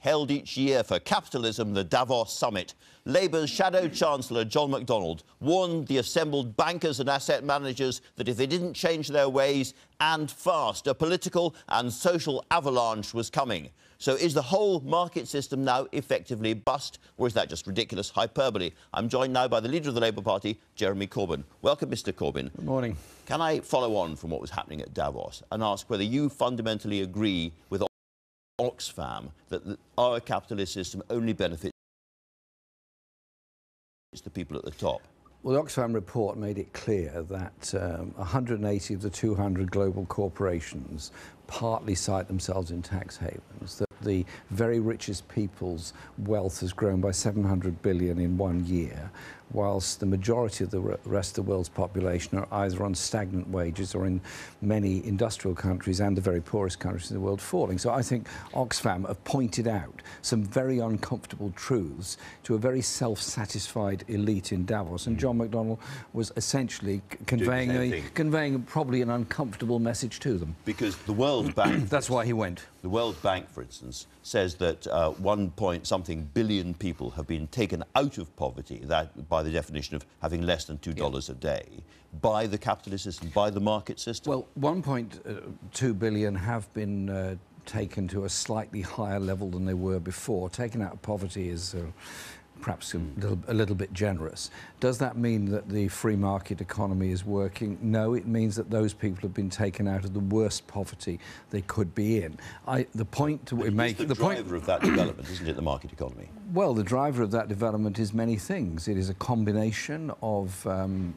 held each year for capitalism, the Davos Summit. Labour's Shadow Chancellor John McDonnell warned the assembled bankers and asset managers that if they didn't change their ways, and fast, a political and social avalanche was coming. So is the whole market system now effectively bust, or is that just ridiculous hyperbole? I'm joined now by the leader of the Labour Party, Jeremy Corbyn. Welcome, Mr Corbyn. Good morning. Can I follow on from what was happening at Davos and ask whether you fundamentally agree with Oxfam that our capitalist system only benefits the people at the top? Well, the Oxfam report made it clear that 180 of the 200 global corporations partly cite themselves in tax havens, that the very richest people's wealth has grown by 700 billion in 1 year, whilst the majority of the rest of the world's population are either on stagnant wages or in many industrial countries and the very poorest countries in the world falling. So I think Oxfam have pointed out some very uncomfortable truths to a very self-satisfied elite in Davos, and John McDonnell was essentially conveying probably an uncomfortable message to them. Because the World Bank... That's why he went. The World Bank, for instance, says that 1 point something billion people have been taken out of poverty, that by the definition of having less than $2 a day, by the capitalist system, by the market system. Well, 1.2 billion have been taken to a slightly higher level than they were before. Taken out of poverty is perhaps a little bit generous. Does that mean that the free market economy is working? No, it means that those people have been taken out of the worst poverty they could be in. The point we make... The driver of that development, isn't it, the market economy? Well, the driver of that development is many things. It is a combination of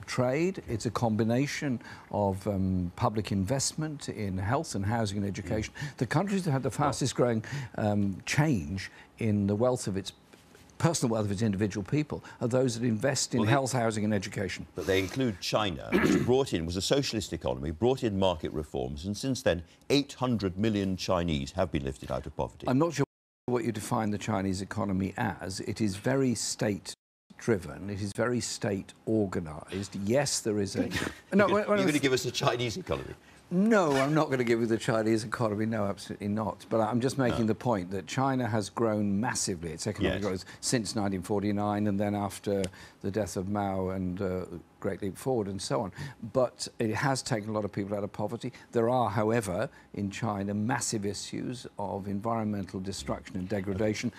trade, it's a combination of public investment in health and housing and education. The countries that had the fastest growing change in the wealth of its personal wealth of its individual people are those that invest in health, housing and education. But they include China, which was a socialist economy, brought in market reforms, and since then 800 million Chinese have been lifted out of poverty. I'm not sure what you define the Chinese economy as. It is very state-driven, it is very state-organised. Yes, there is a... No, you're going to give us a Chinese economy? No, I'm not going to give you the Chinese economy. No, absolutely not. But I'm just making the point that China has grown massively, its economic growth, since 1949, and then after the death of Mao and Great Leap Forward and so on. But it has taken a lot of people out of poverty. There are, however, in China, massive issues of environmental destruction and degradation,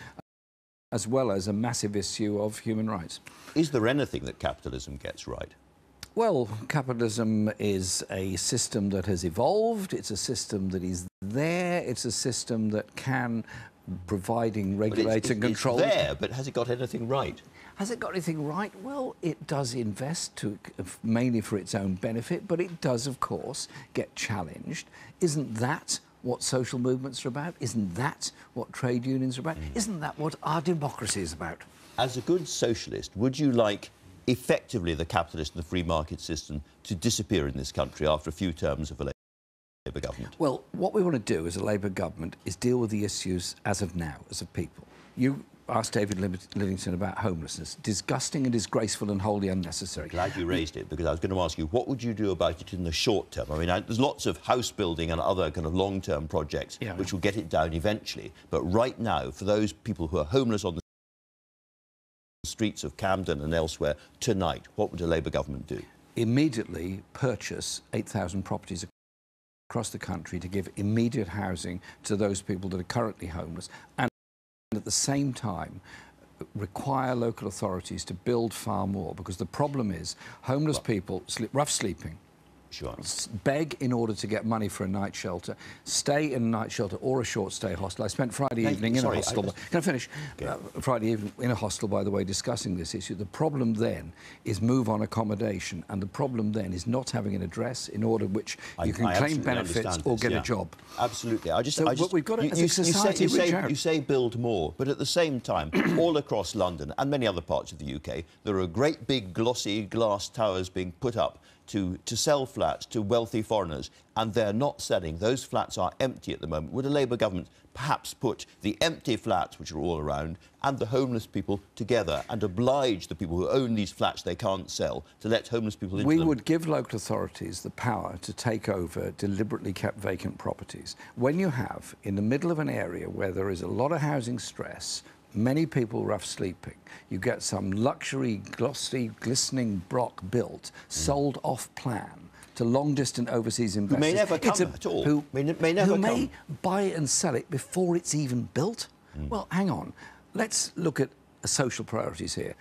as well as a massive issue of human rights. Is there anything that capitalism gets right? Well, capitalism is a system that has evolved, it's a system that is there, it's a system that can, providing regulate and control... It's there, but has it got anything right? Has it got anything right? Well, it does invest mainly for its own benefit, but it does, of course, get challenged. Isn't that what social movements are about? Isn't that what trade unions are about? Isn't that what our democracy is about? As a good socialist, would you like effectively the capitalist and the free market system to disappear in this country after a few terms of a Labour government? Well, what we want to do as a Labour government is deal with the issues as of now, as a people. You asked David Livingstone about homelessness. Disgusting and disgraceful and wholly unnecessary. I'm glad you raised it, because I was going to ask you, what would you do about it in the short term? I mean, there's lots of house building and other kind of long-term projects which will get it down eventually. But right now, for those people who are homeless on the streets of Camden and elsewhere tonight, what would a Labour government do? Immediately purchase 8,000 properties across the country to give immediate housing to those people that are currently homeless, and at the same time require local authorities to build far more, because the problem is homeless people rough sleeping, beg in order to get money for a night shelter, stay in a night shelter or a short stay hostel. I spent Friday evening in a hostel. Can I finish? Friday evening in a hostel, by the way, discussing this issue. The problem then is move-on accommodation, and the problem then is not having an address in order which you can claim benefits or get a job. Absolutely. We've got to, as a society, you say build more, but at the same time, all across London and many other parts of the UK, there are great big glossy glass towers being put up to sell flats to wealthy foreigners, and they're not selling. Those flats are empty at the moment. Would a Labour government perhaps put the empty flats, which are all around, and the homeless people together and oblige the people who own these flats they can't sell to let homeless people into them? We would give local authorities the power to take over deliberately kept vacant properties. When you have, in the middle of an area where there is a lot of housing stress, many people rough sleeping, you get some luxury, glossy, glistening block built, sold off plan to long-distant overseas investors. Who may never come at all. Who may buy it and sell it before it's even built. Well, hang on. Let's look at social priorities here.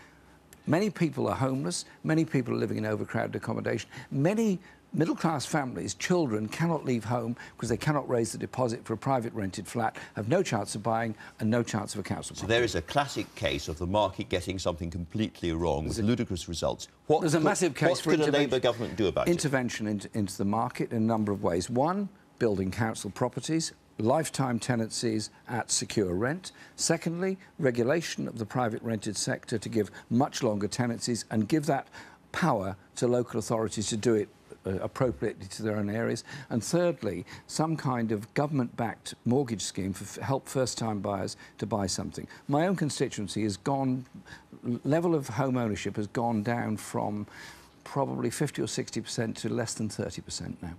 Many people are homeless. Many people are living in overcrowded accommodation. Many middle-class families, children, cannot leave home because they cannot raise the deposit for a private rented flat, have no chance of buying and no chance of a council property. So there is a classic case of the market getting something completely wrong with ludicrous results. There's a massive case for what could a Labour government do about it? Intervention into the market in a number of ways. One, building council properties, lifetime tenancies at secure rent. Secondly, regulation of the private rented sector to give much longer tenancies and give that power to local authorities to do it appropriately to their own areas. And thirdly, some kind of government-backed mortgage scheme for help first-time buyers to buy something. My own constituency has gone, level of home ownership has gone down from probably 50 or 60% to less than 30% now.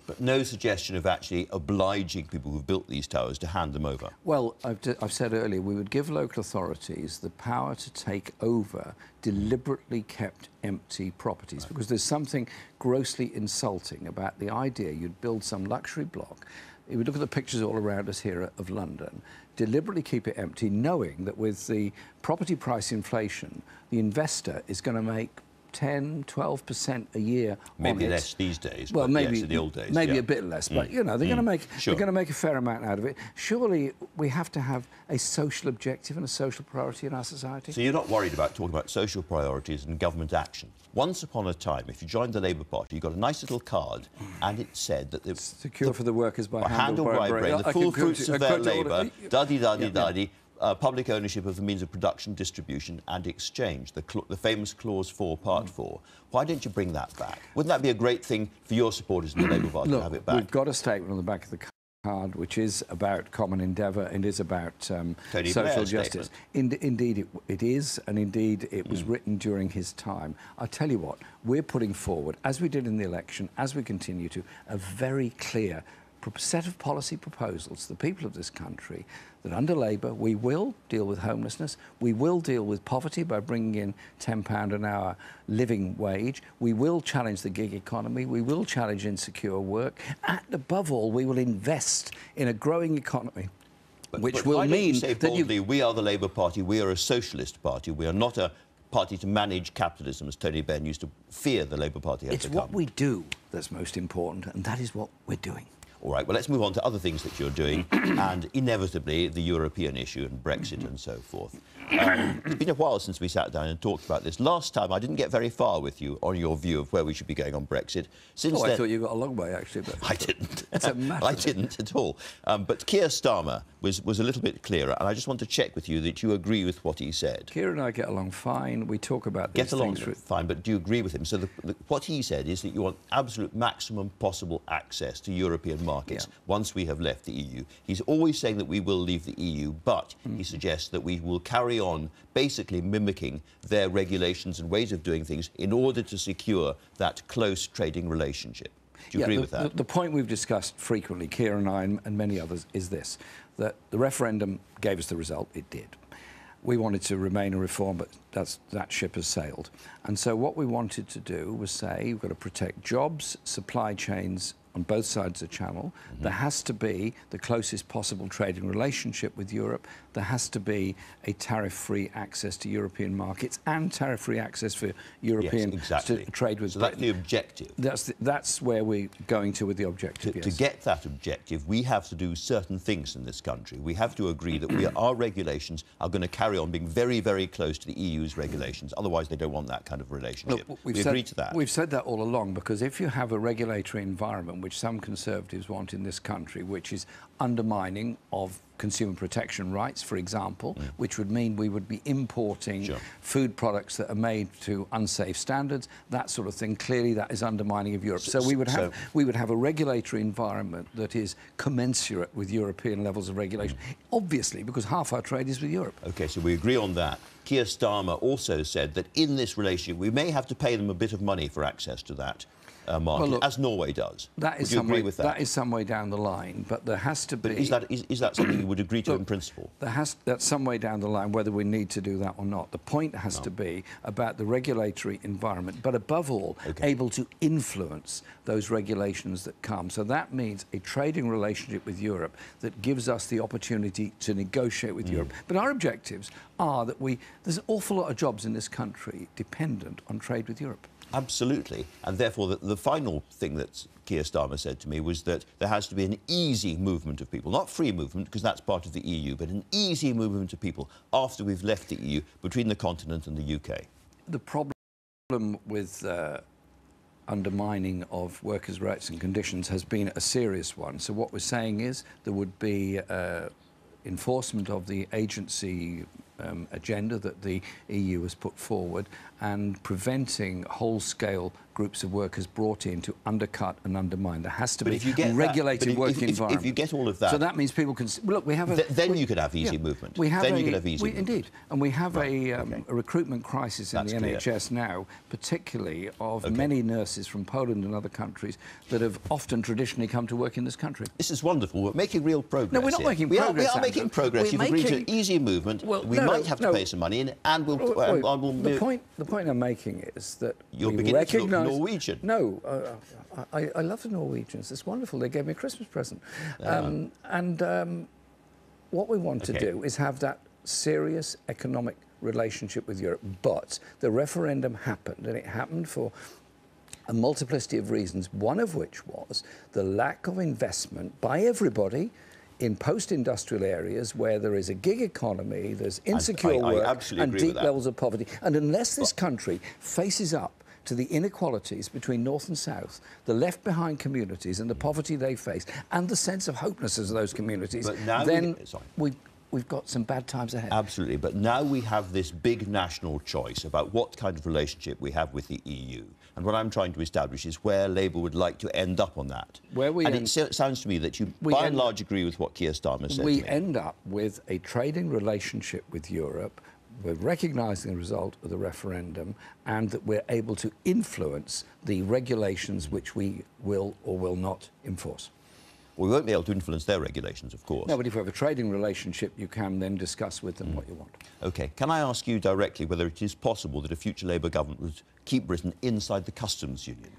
But no suggestion of actually obliging people who've built these towers to hand them over? Well, I've said earlier, we would give local authorities the power to take over deliberately kept empty properties, because there's something grossly insulting about the idea you'd build some luxury block. If we look at the pictures all around us here of London, deliberately keep it empty, knowing that with the property price inflation, the investor is going to make 10, 12% a year. Maybe less these days. Well, but maybe yes, in the old days. maybe a bit less, but you know they're going to make Sure. they're going to make a fair amount out of it. Surely we have to have a social objective and a social priority in our society. So you're not worried about talking about social priorities and government action? Once upon a time, if you joined the Labour Party, you got a nice little card, and it said that the secure for the workers by hand or by brain, the full fruits of their labour, da-di-da-di-da-di, public ownership of the means of production, distribution and exchange, the famous Clause 4, Part 4. Why don't you bring that back? Wouldn't that be a great thing for your supporters in the Labour Party to have it back? We've got a statement on the back of the card which is about common endeavour and is about social justice. Indeed it is, and indeed it was written during his time. I'll tell you what, we're putting forward, as we did in the election, as we continue to, a very clear set of policy proposals to the people of this country that under Labour we will deal with homelessness, we will deal with poverty by bringing in £10 an hour living wage, we will challenge the gig economy, we will challenge insecure work, and above all we will invest in a growing economy. Which will mean that boldly, we are the Labour Party, we are a socialist party, we are not a party to manage capitalism, as Tony Benn used to fear the Labour Party had become. It's what we do that's most important, and that is what we're doing. All right, well, let's move on to other things that you're doing, and inevitably the European issue and Brexit and so forth. It's been a while since we sat down and talked about this. Last time, I didn't get very far with you on your view of where we should be going on Brexit. Since then, I thought you got a long way, actually. But I didn't. It's a matter. I didn't at all. But Keir Starmer was a little bit clearer, and I just want to check with you that you agree with what he said. Keir and I get along fine. We talk about these things. Get along things fine, but do you agree with him? So what he said is that you want absolute maximum possible access to European markets once we have left the EU. He's always saying that we will leave the EU, but he suggests that we will carry on basically mimicking their regulations and ways of doing things in order to secure that close trading relationship. Do you agree with that? The point we've discussed frequently, Keir and I and many others, is this, that the referendum gave us the result. It did. We wanted to remain a reform, but that ship has sailed. And so what we wanted to do was say, we've got to protect jobs, supply chains on both sides of the channel. There has to be the closest possible trading relationship with Europe. There has to be a tariff-free access to European markets and tariff-free access for European to trade with Britain. That's the objective. That's where we're going to with the objective, To get that objective, we have to do certain things in this country. We have to agree that our regulations are going to carry on being very, very close to the EU's regulations. Otherwise, they don't want that kind of relationship. Look, we agree to that. We've said that all along, because if you have a regulatory environment which some Conservatives want in this country, which is undermining of consumer protection rights, for example, which would mean we would be importing food products that are made to unsafe standards, that sort of thing. Clearly, that is undermining of Europe. So we would have a regulatory environment that is commensurate with European levels of regulation, obviously, because half our trade is with Europe. OK, so we agree on that. Keir Starmer also said that in this relationship, we may have to pay them a bit of money for access to that market, well, look, as Norway does. That is would you agree with that? That is some way down the line, but there has to be... But is that something you would agree to in principle? That's some way down the line, whether we need to do that or not. The point has to be about the regulatory environment, but above all, able to influence those regulations that come. So that means a trading relationship with Europe that gives us the opportunity to negotiate with Europe. But our objectives are that there's an awful lot of jobs in this country dependent on trade with Europe. Absolutely. And therefore, the final thing that Keir Starmer said to me was that there has to be an easy movement of people, not free movement, because that's part of the EU, but an easy movement of people after we've left the EU between the continent and the UK. The problem with undermining of workers' rights and conditions has been a serious one. So what we're saying is there would be enforcement of the agency agenda that the EU has put forward and preventing whole-scale groups of workers brought in to undercut and undermine. There has to be a regulated working environment. If you get all of that... So that means people can... Look, we have a... Then you could have easy movement. Then you could have easy movement. Indeed. And we have a recruitment crisis in the NHS now, particularly of many nurses from Poland and other countries that have often traditionally come to work in this country. This is wonderful. We're making real progress. No, we're not making progress. We are making progress. You've agreed to easy movement. Well, we might have to pay some money in, and we'll... The point I'm making is that you're beginning to look Norwegian. No, I love the Norwegians. It's wonderful. They gave me a Christmas present. What we want to do is have that serious economic relationship with Europe. But the referendum happened, and it happened for a multiplicity of reasons, one of which was the lack of investment by everybody in post-industrial areas where there is a gig economy, there's insecure work and deep levels of poverty. And unless this country faces up to the inequalities between North and South, the left-behind communities and the poverty they face, and the sense of hopelessness of those communities, then we've got some bad times ahead. Absolutely. But now we have this big national choice about what kind of relationship we have with the EU. And what I'm trying to establish is where Labour would like to end up on that. It sounds to me that you, by and large, agree with what Keir Starmer said. We end up with a trading relationship with Europe. We're recognising the result of the referendum and that we're able to influence the regulations which we will or will not enforce. We won't be able to influence their regulations, of course. No, but if we have a trading relationship, you can then discuss with them what you want. OK. Can I ask you directly whether it is possible that a future Labour government would keep Britain inside the customs union?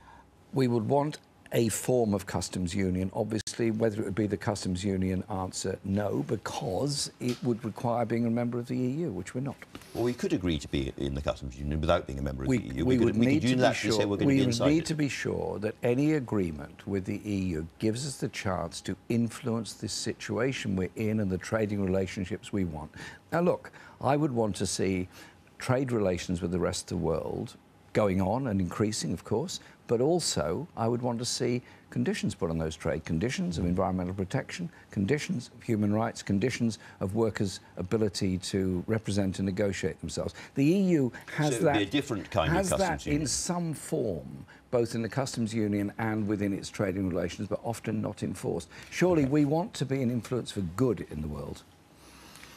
We would want a form of customs union. Obviously, whether it would be the customs union, answer no, because it would require being a member of the EU, which we're not. Well, we could agree to be in the customs union without being a member of the EU. We could unilaterally say we're going to be inside it. We need to be sure that any agreement with the EU gives us the chance to influence this situation we're in and the trading relationships we want. Now, look, I would want to see trade relations with the rest of the world going on and increasing, of course, but also I would want to see conditions put on those trade, conditions of environmental protection, conditions of human rights, conditions of workers' ability to represent and negotiate themselves. The EU has that, a different kind of customs union. In some form, both in the customs union and within its trading relations, but often not enforced. Surely we want to be an influence for good in the world.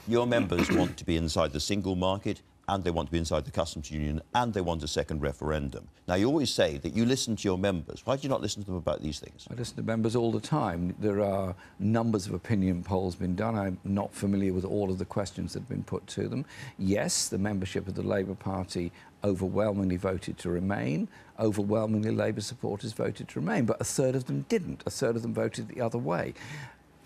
Your members want to be inside the single market, and they want to be inside the customs union, and they want a second referendum. Now, you always say that you listen to your members. Why do you not listen to them about these things? I listen to members all the time. There are numbers of opinion polls been done. I'm not familiar with all of the questions that have been put to them. Yes, the membership of the Labour Party overwhelmingly voted to remain. Overwhelmingly, Labour supporters voted to remain, but a third of them didn't. A third of them voted the other way.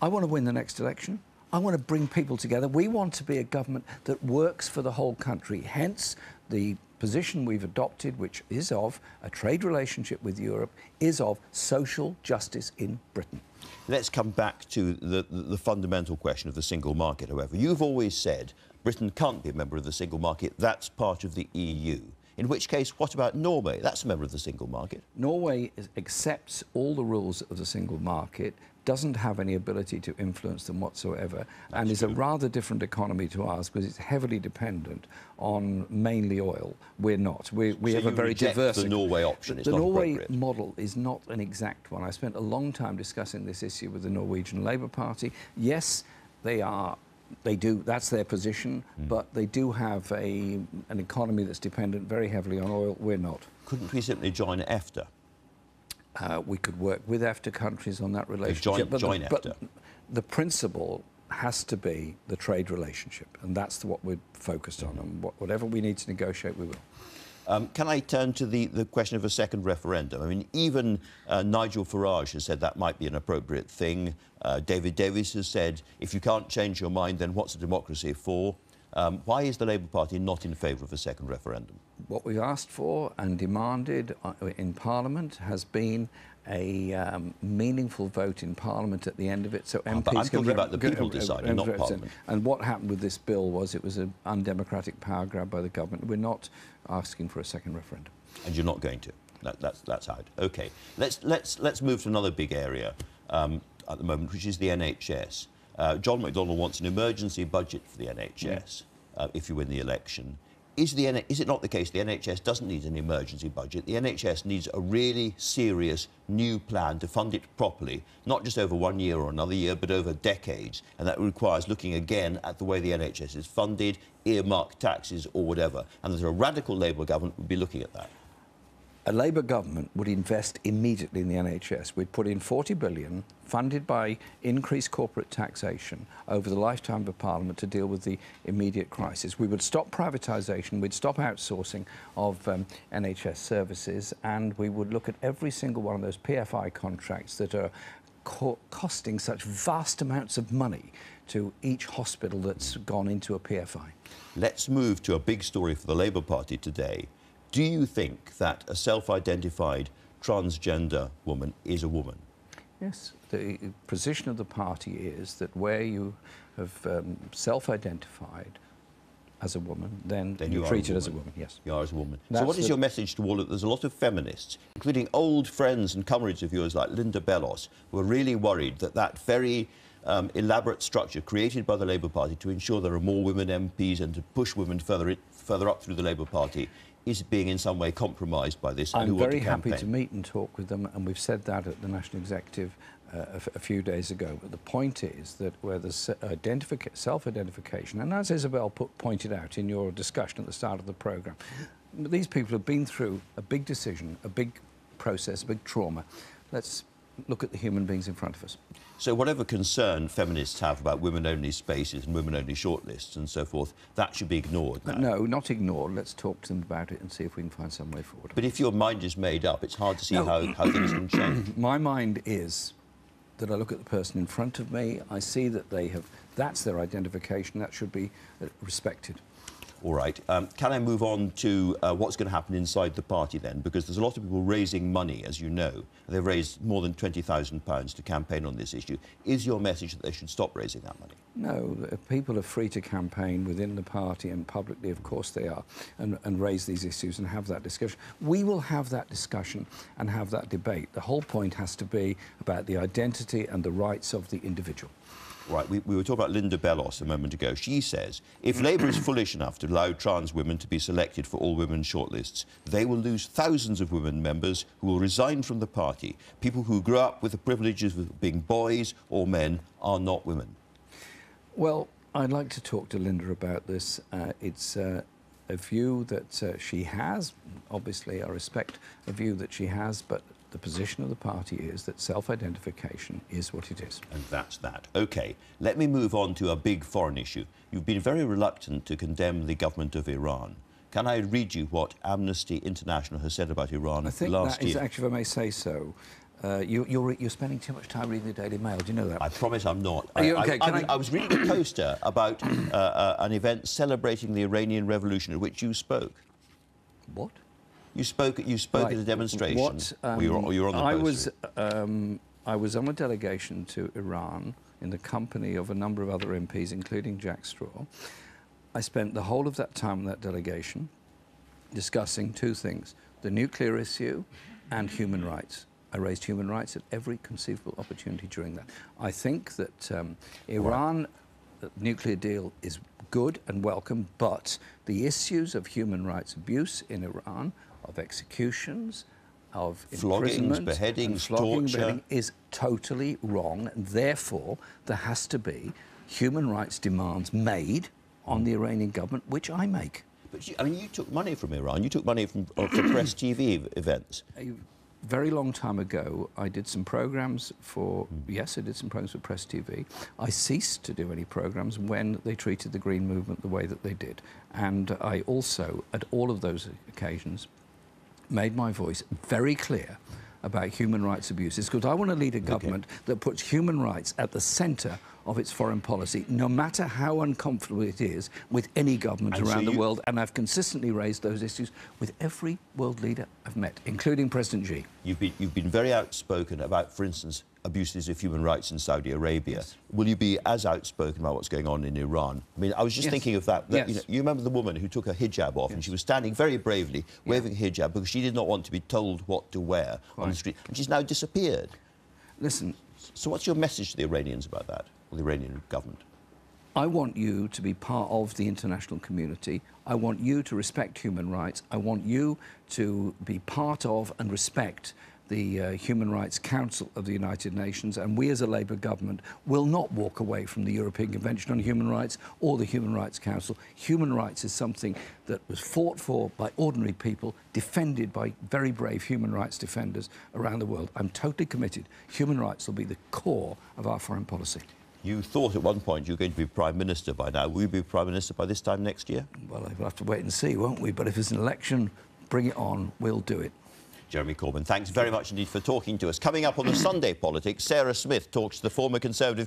I want to win the next election. I want to bring people together. We want to be a government that works for the whole country. Hence, the position we've adopted, which is of a trade relationship with Europe, is of social justice in Britain. Let's come back to the fundamental question of the single market, however. You've always said Britain can't be a member of the single market. That's part of the EU. In which case, what about Norway? That's a member of the single market. Norway accepts all the rules of the single market, doesn't have any ability to influence them whatsoever, and is a rather different economy to ours because it's heavily dependent on mainly oil. We're not. We have a very diverse... the Norway option. The Norway model is not an exact one. I spent a long time discussing this issue with the Norwegian Labour Party. Yes, they do, that's their position, but they do have an economy that's dependent very heavily on oil. We're not. Couldn't we simply join EFTA? We could work with EFTA countries on that relationship. Join EFTA. But the principle has to be the trade relationship, and that's what we're focused on. And whatever we need to negotiate, we will. Can I turn to the question of a second referendum? I mean, even Nigel Farage has said that might be an appropriate thing. David Davis has said, if you can't change your mind, then what's a democracy for? Why is the Labour Party not in favour of a second referendum? What we've asked for and demanded in Parliament has been a meaningful vote in Parliament at the end of it, so MPs but I'm talking about the people deciding, not Parliament. And what happened with this bill was it was an undemocratic power grab by the government. We're not asking for a second referendum. And you're not going to? That's out. OK. Let's move to another big area at the moment, which is the NHS. John McDonnell wants an emergency budget for the NHS if you win the election. Is it not the case the NHS doesn't need an emergency budget? The NHS needs a really serious new plan to fund it properly, not just over 1 year or another year, but over decades. And that requires looking again at the way the NHS is funded, earmarked taxes or whatever. And that a radical Labour government would be looking at that. A Labour government would invest immediately in the NHS. We'd put in 40 billion, funded by increased corporate taxation over the lifetime of Parliament to deal with the immediate crisis. We would stop privatisation, we'd stop outsourcing of NHS services, and we would look at every single one of those PFI contracts that are costing such vast amounts of money to each hospital that's gone into a PFI. Let's move to a big story for the Labour Party today. Do you think that a self-identified transgender woman is a woman? Yes. The position of the party is that where you have self-identified as a woman, then you're treated as a woman, yes. You are as a woman. So what is your message to all of... There's a lot of feminists, including old friends and comrades of yours like Linda Bellos, who are really worried that that very elaborate structure created by the Labour Party to ensure there are more women MPs and to push women further up through the Labour Party is being in some way compromised by this. I'm very happy to meet and talk with them, and we've said that at the National Executive a few days ago. But the point is that where there's self-identification, and as Isabel pointed out in your discussion at the start of the programme, these people have been through a big decision, a big process, a big trauma. Let's look at the human beings in front of us. So whatever concern feminists have about women-only spaces and women-only shortlists and so forth, that should be ignored now. No, not ignored. Let's talk to them about it and see if we can find some way forward. But if your mind is made up, it's hard to see how things can change. My mind is that I look at the person in front of me, I see that that's their identification, that should be respected. All right. Can I move on to what's going to happen inside the party then? Because there's a lot of people raising money, as you know. They've raised more than £20,000 to campaign on this issue. Is your message that they should stop raising that money? No, people are free to campaign within the party and publicly, of course they are, and raise these issues and have that discussion. We will have that discussion and have that debate. The whole point has to be about the identity and the rights of the individual. Right, we were talking about Linda Bellos a moment ago. She says, if Labour is foolish enough to allow trans women to be selected for all women shortlists, they will lose thousands of women members who will resign from the party. People who grew up with the privileges of being boys or men are not women. Well, I'd like to talk to Linda about this. It's a view that she has. Obviously, I respect a view that she has, but the position of the party is that self-identification is what it is. And that's that. OK, let me move on to a big foreign issue. You've been very reluctant to condemn the government of Iran. Can I read you what Amnesty International has said about Iran last year? I think that is, actually, if I may say so, you're spending too much time reading the Daily Mail. Do you know that? I promise I'm not. Are you okay? I was reading a poster about an event celebrating the Iranian Revolution at which you spoke. What? You spoke right. At a demonstration. You were on the poster. I was on a delegation to Iran in the company of a number of other MPs, including Jack Straw. I spent the whole of that time in that delegation discussing two things: the nuclear issue and human rights. I raised human rights at every conceivable opportunity during that. I think that Iran nuclear deal is good and welcome, but the issues of human rights abuse in Iran, of executions, of floggings, beheadings, torture, is totally wrong, and therefore there has to be human rights demands made on the Iranian government, which I make. But I mean, you took money from Iran. You took money from Press TV events. A very long time ago, I did some programs for, yes, I did some programs for Press TV. I ceased to do any programs when they treated the Green Movement the way that they did. And I also, at all of those occasions, made my voice very clear about human rights abuses, because I want to lead a government that puts human rights at the centre of its foreign policy, no matter how uncomfortable it is with any government around the world. And I've consistently raised those issues with every world leader I've met, including President Xi. You've been very outspoken about, for instance, abuses of human rights in Saudi Arabia. Yes. Will you be as outspoken about what's going on in Iran? I mean, I was just thinking of that. You remember the woman who took her hijab off and she was standing very bravely waving a hijab because she did not want to be told what to wear on the street, and she's now disappeared. Listen. So what's your message to the Iranians about that, or the Iranian government? I want you to be part of the international community. I want you to respect human rights. I want you to be part of and respect the Human Rights Council of the United Nations, and we as a Labour government will not walk away from the European Convention on Human Rights or the Human Rights Council. Human rights is something that was fought for by ordinary people, defended by very brave human rights defenders around the world. I'm totally committed. Human rights will be the core of our foreign policy. You thought at one point you were going to be Prime Minister by now. Will you be Prime Minister by this time next year? Well, we'll have to wait and see, won't we? But if it's an election, bring it on, we'll do it. Jeremy Corbyn, thanks very much indeed for talking to us. Coming up on the Sunday Politics, Sarah Smith talks to the former Conservative